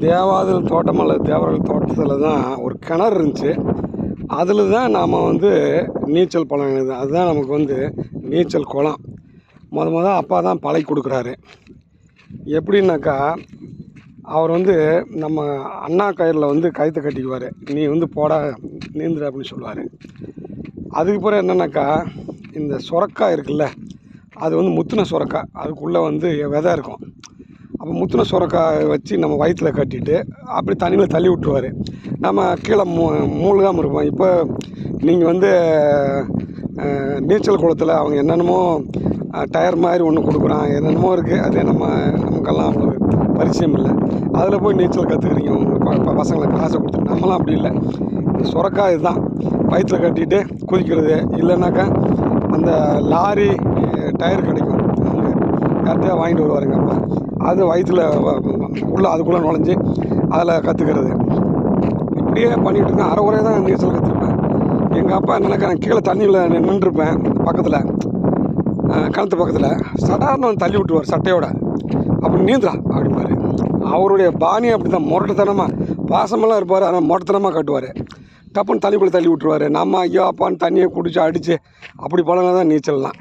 தேவாதில் தோட்டம் அல்லது தேவர்கள் தோட்டத்தில் தான் ஒரு கிணறு இருந்துச்சு. அதில் தான் நாம் வந்து நீச்சல் பழகினது. அதுதான் நமக்கு வந்து நீச்சல் குளம். அப்பா தான் பழகி கொடுக்குறாரு. எப்படின்னாக்கா, அவர் வந்து நம்ம அண்ணா கயிறில் வந்து கயிற்றை கட்டிக்குவார். நீ வந்து போடா நீந்துற அப்படின்னு சொல்லுவார். அதுக்கு பிறகு என்னென்னாக்கா, இந்த சுரக்காய் இருக்குல்ல, அது வந்து முத்தின சுரக்காய், அதுக்குள்ளே வந்து விதை இருக்கும். அப்போ முத்தின சுரக்காய் வச்சு நம்ம வயிற்றில் கட்டிட்டு அப்படி தண்ணியில் தள்ளி விட்ருவார். நம்ம கீழே மூழ்காமல் இருப்போம். இப்போ நீங்கள் வந்து நீச்சல் குளத்தில் அவங்க என்னென்னமோ டயர் மாதிரி ஒன்று கொடுக்குறான், என்னென்னமோ இருக்குது. அது நமக்கெல்லாம் அவ்வளோ பரிச்சயம் இல்லை. அதில் போய் நீச்சல் கற்றுக்குறீங்க உங்கள் பசங்களை காசை கொடுத்து. நம்மளாம் அப்படி இல்லை. இந்த சுரக்காய் இதுதான் வயிற்றில் கட்டிட்டு குதிக்கிறது. இல்லைன்னாக்கா அந்த லாரி டயர் கிடைக்கும், அங்கே யார்கிட்டயா வாங்கிட்டு வருவாருங்க அப்பா. அது வயிற்றில் அதுக்குள்ளே நுழைஞ்சி அதில் கற்றுக்கிறது. இப்படியே பண்ணிகிட்டு இருக்கேன். அரை குறைய தான் நீச்சல் கற்றுருப்பேன். எங்கள் அப்பா என்னன்னாக்கா, நான் கீழே தண்ணியில் நின்றுருப்பேன் பக்கத்தில், கிணத்து பக்கத்தில். சாதாரண தள்ளி விட்டுருவார் சட்டையோட. அப்படி நீந்துறா அப்படிம்பாரு. அவருடைய பாணி அப்படி தான், முரட்டுத்தனமாக. பாசமெல்லாம் இருப்பார், ஆனால் முரட்டுத்தனமாக கட்டுவார். டப்புன்னு தண்ணிக்குள்ளே தள்ளி விட்டுருவார். நம்ம ஐயோ அப்பான்னு தண்ணியை குடிச்சு அடித்து அப்படி பழகினா தான் நீச்சல்லாம்.